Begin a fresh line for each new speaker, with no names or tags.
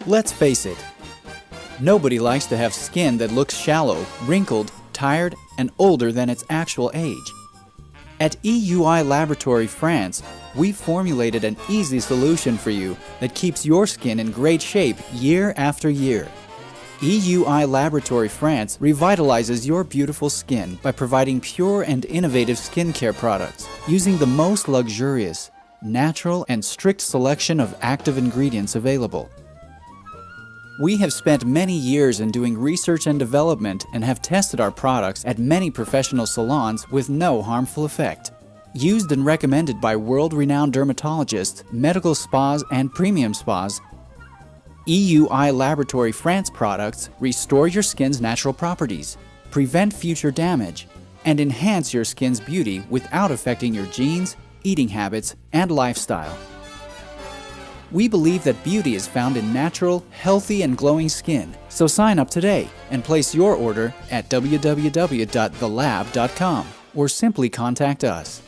Let's face it, nobody likes to have skin that looks shallow, wrinkled, tired, and older than its actual age. At EUI Laboratory France, we've formulated an easy solution for you that keeps your skin in great shape year after year. EUI Laboratory France revitalizes your beautiful skin by providing pure and innovative skincare products using the most luxurious, natural, and strict selection of active ingredients available. We have spent many years in doing research and development and have tested our products at many professional salons with no harmful effect. Used and recommended by world-renowned dermatologists, medical spas, and premium spas, EUI Laboratory France products restore your skin's natural properties, prevent future damage, and enhance your skin's beauty without affecting your genes, eating habits, and lifestyle. We believe that beauty is found in natural, healthy, and glowing skin. So sign up today and place your order at www.thelab.com or simply contact us.